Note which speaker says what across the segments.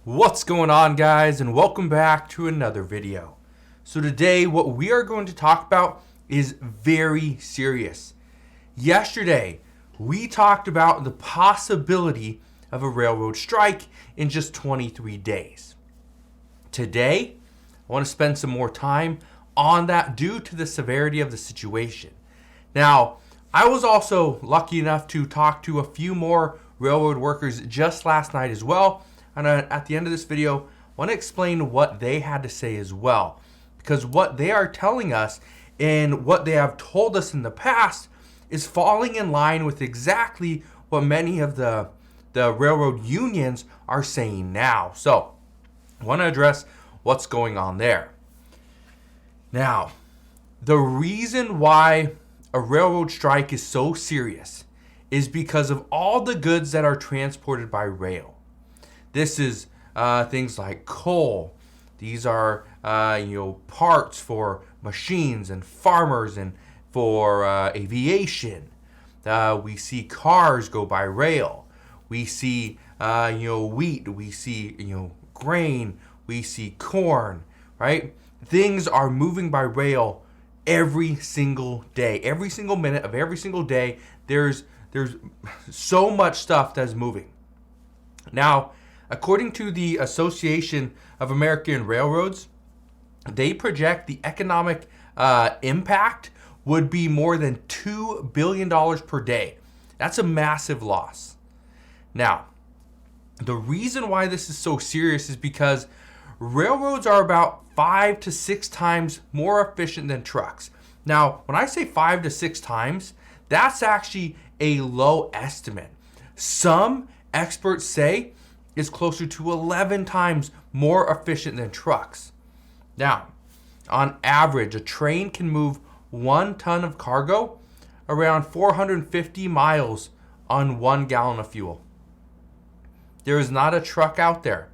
Speaker 1: What's going on, guys, and welcome back to another video. So today what we are going to talk about is very serious. Yesterday we talked about the possibility of a railroad strike in just 23 days. Today I want to spend some more time on that due to the severity of the situation. Now, I was also lucky enough to talk to a few more railroad workers just last night as well. And at the end of this video, I want to explain what they had to say as well. Because what they are telling us and what they have told us in the past is falling in line with exactly what many of the railroad unions are saying now. So I want to address what's going on there. Now, the reason why a railroad strike is so serious is because of all the goods that are transported by rail. This is things like coal. These are parts for machines and farmers and for aviation. We see cars go by rail. We see wheat. We see grain. We see corn. Right? Things are moving by rail every single day. Every single minute of every single day. There's so much stuff that's moving. Now, according to the Association of American Railroads, they project the economic impact would be more than $2 billion per day. That's a massive loss. Now, the reason why this is so serious is because railroads are about 5 to 6 times more efficient than trucks. Now, when I say 5 to 6 times, that's actually a low estimate. Some experts say is closer to 11 times more efficient than trucks. Now, on average, a train can move 1 ton of cargo around 450 miles on 1 gallon of fuel. There is not a truck out there,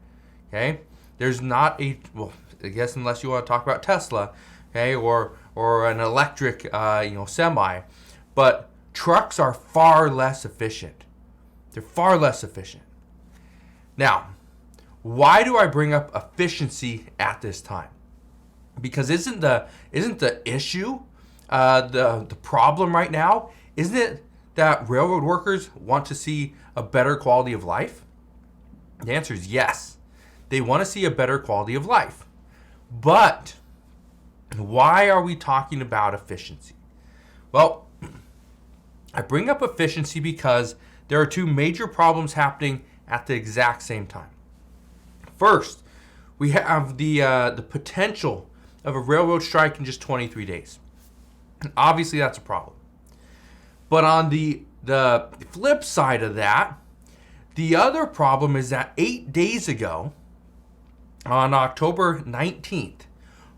Speaker 1: okay? There's not I guess unless you want to talk about Tesla, okay, or an electric, semi, but trucks are far less efficient. They're far less efficient. Now, why do I bring up efficiency at this time? Because isn't the issue, the problem right now, isn't it that railroad workers want to see a better quality of life? The answer is yes. They want to see a better quality of life. But why are we talking about efficiency? Well, I bring up efficiency because there are 2 major problems happening at the exact same time. First, we have the potential of a railroad strike in just 23 days. And obviously, that's a problem. But on the flip side of that, the other problem is that 8 days ago, on October 19th,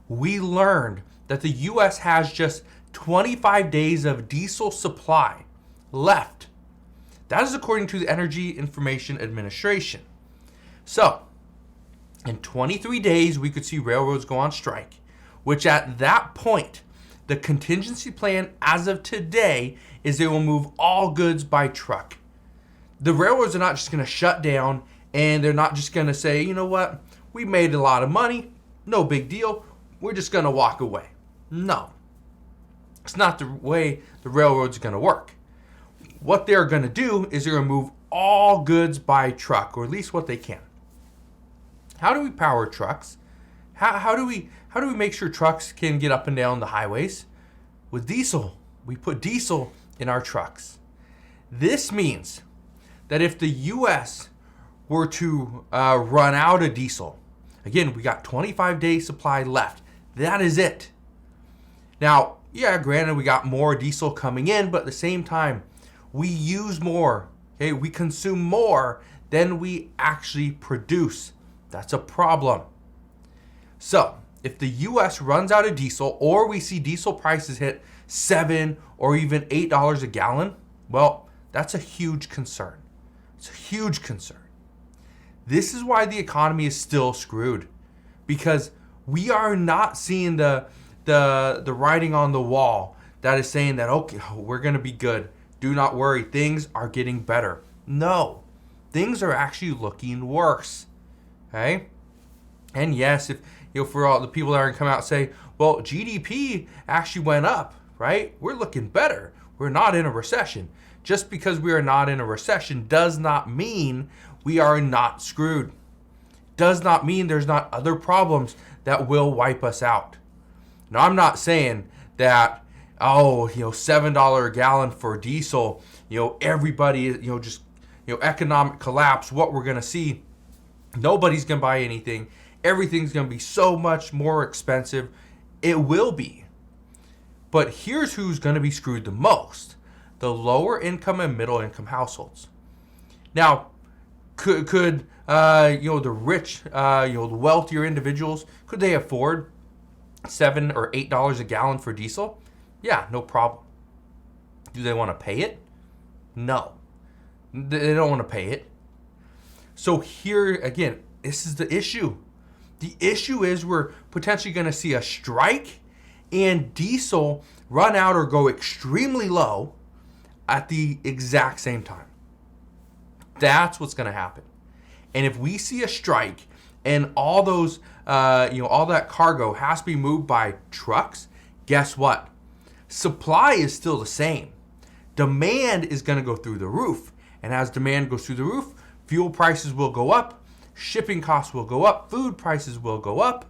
Speaker 1: we learned that the U.S. has just 25 days of diesel supply left. That is according to the Energy Information Administration. So, in 23 days, we could see railroads go on strike, which at that point, the contingency plan as of today is they will move all goods by truck. The railroads are not just going to shut down, and they're not just going to say, you know what, we made a lot of money, no big deal, we're just going to walk away. No. It's not the way the railroads are going to work. What they're going to do is they're going to move all goods by truck, or at least what they can. How do we power trucks? How do we make sure trucks can get up and down the highways? With diesel. We put diesel in our trucks. This means that if the U.S. were to run out of diesel, again, we got 25 days supply left. That is it. Now, yeah, granted, we got more diesel coming in, but at the same time, we use more, okay? We consume more than we actually produce. That's a problem. So, if the U.S. runs out of diesel, or we see diesel prices hit $7 or even $8 a gallon, well, that's a huge concern. It's a huge concern. This is why the economy is still screwed, because we are not seeing the writing on the wall that is saying that, okay, we're going to be good. Do not worry, things are getting better. No, things are actually looking worse. Okay? And yes, if for all the people that are going to come out and say, well, GDP actually went up, right? We're looking better. We're not in a recession. Just because we are not in a recession does not mean we are not screwed. Does not mean there's not other problems that will wipe us out. Now, I'm not saying that, $7 a gallon for diesel, everybody, economic collapse, what we're going to see. Nobody's going to buy anything. Everything's going to be so much more expensive. It will be. But here's who's going to be screwed the most. The lower income and middle income households. Now, could the rich, the wealthier individuals, could they afford $7 or $8 a gallon for diesel? Yeah, no problem. Do they want to pay it? No. They don't want to pay it. So here, again, this is the issue. The issue is we're potentially going to see a strike and diesel run out or go extremely low at the exact same time. That's what's going to happen. And if we see a strike and all those, all that cargo has to be moved by trucks, guess what? Supply is still the same. Demand is going to go through the roof. And as demand goes through the roof, fuel prices will go up, shipping costs will go up, food prices will go up.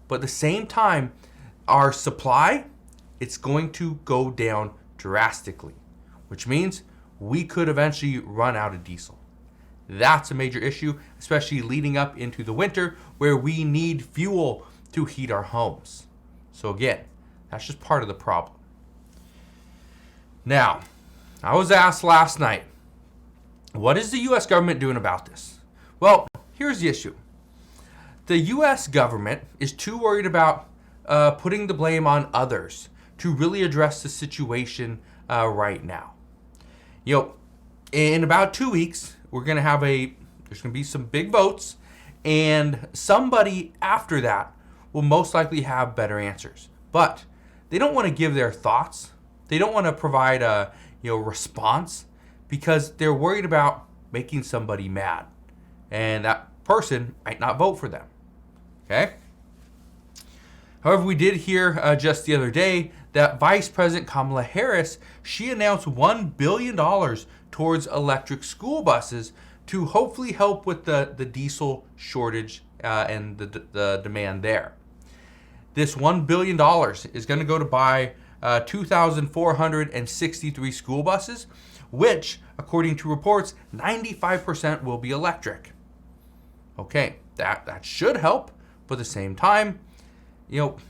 Speaker 1: But at the same time, our supply, it's going to go down drastically, which means we could eventually run out of diesel. That's a major issue, especially leading up into the winter where we need fuel to heat our homes. So again, that's just part of the problem. Now, I was asked last night, what is the U.S. government doing about this? Well, here's the issue. The U.S. government is too worried about putting the blame on others to really address the situation right now. In about 2 weeks, we're going to have there's going to be some big votes, and somebody after that will most likely have better answers. But they don't want to give their thoughts. They don't want to provide a response because they're worried about making somebody mad, and that person might not vote for them. Okay? However, we did hear just the other day that Vice President Kamala Harris, she announced $1 billion towards electric school buses to hopefully help with the diesel shortage and the demand there. This $1 billion is going to go to buy 2,463 school buses, which, according to reports, 95% will be electric. Okay, that should help, but at the same time,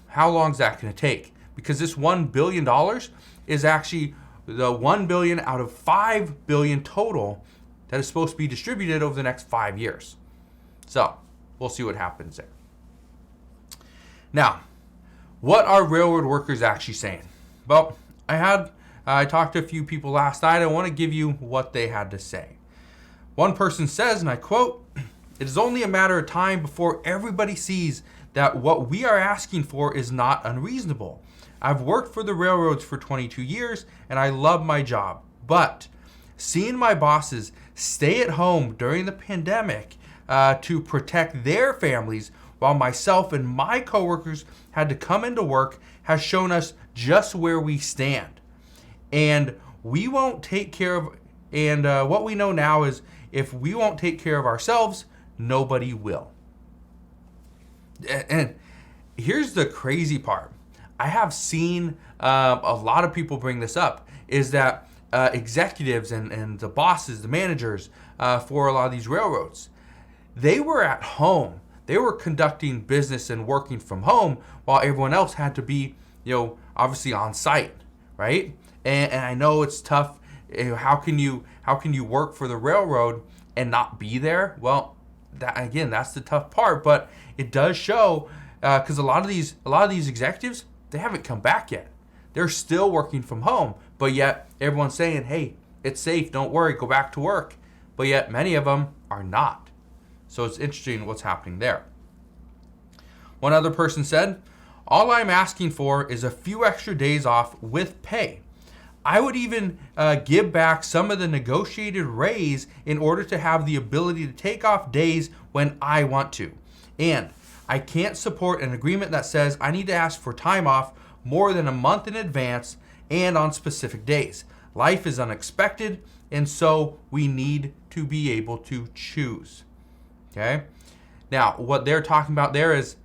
Speaker 1: how long is that going to take? Because this $1 billion is actually the $1 billion out of $5 billion total that is supposed to be distributed over the next 5 years. So we'll see what happens there. Now, what are railroad workers actually saying? Well, I talked to a few people last night. I want to give you what they had to say. One person says, and I quote, "It is only a matter of time before everybody sees that what we are asking for is not unreasonable. I've worked for the railroads for 22 years and I love my job. But seeing my bosses stay at home during the pandemic to protect their families while myself and my coworkers had to come into work has shown us just where we stand. And we won't take care of, and what we know now is if we won't take care of ourselves, nobody will." And here's the crazy part. I have seen a lot of people bring this up, is that executives and the bosses, the managers for a lot of these railroads, they were at home. They were conducting business and working from home while everyone else had to be, obviously on site, right? And I know it's tough. How can you work for the railroad and not be there? Well, that's the tough part. But it does show because a lot of these executives, they haven't come back yet. They're still working from home, but yet everyone's saying, "Hey, it's safe. Don't worry. Go back to work." But yet many of them are not. So it's interesting what's happening there. One other person said, "All I'm asking for is a few extra days off with pay. I would even give back some of the negotiated raise in order to have the ability to take off days when I want to. And I can't support an agreement that says I need to ask for time off more than a month in advance and on specific days. Life is unexpected, and so we need to be able to choose. Okay? Now, what they're talking about there is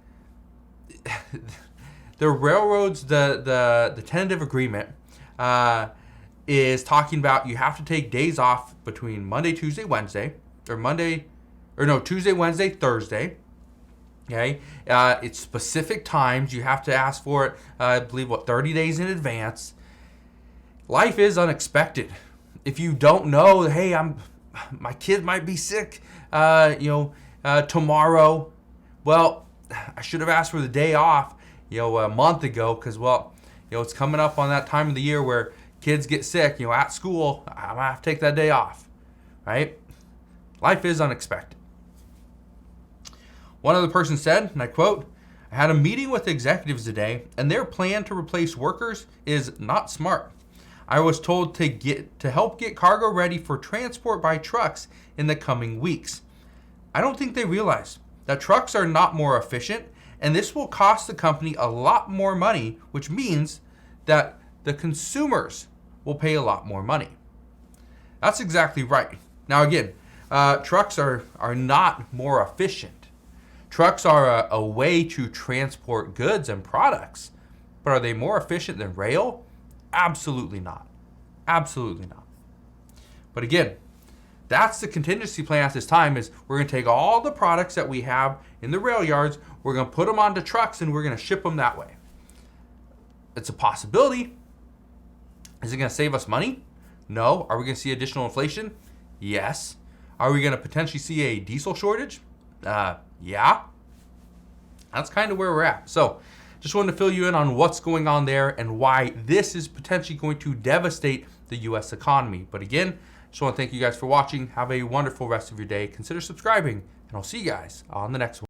Speaker 1: the railroads, the tentative agreement is talking about you have to take days off between Monday, Tuesday, Wednesday, Tuesday, Wednesday, Thursday. Okay, it's specific times. You have to ask for it, I believe, 30 days in advance. Life is unexpected. If you don't know, hey, my kid might be sick, tomorrow. Well, I should have asked for the day off, a month ago, because, it's coming up on that time of the year where kids get sick, at school. I'm gonna have to take that day off, right? Life is unexpected. One other person said, and I quote, "I had a meeting with executives today, and their plan to replace workers is not smart. I was told to help get cargo ready for transport by trucks in the coming weeks. I don't think they realize that trucks are not more efficient, and this will cost the company a lot more money, which means that the consumers will pay a lot more money." That's exactly right. Now again, trucks are not more efficient. Trucks are a way to transport goods and products, but are they more efficient than rail? Absolutely not. Absolutely not. But again, that's the contingency plan at this time, is we're going to take all the products that we have in the rail yards, we're going to put them onto trucks, and we're going to ship them that way. It's a possibility. Is it going to save us money? No. Are we going to see additional inflation? Yes. Are we going to potentially see a diesel shortage? Yeah. That's kind of where we're at. So just wanted to fill you in on what's going on there and why this is potentially going to devastate the U.S. economy. But again, just want to thank you guys for watching. Have a wonderful rest of your day. Consider subscribing, and I'll see you guys on the next one.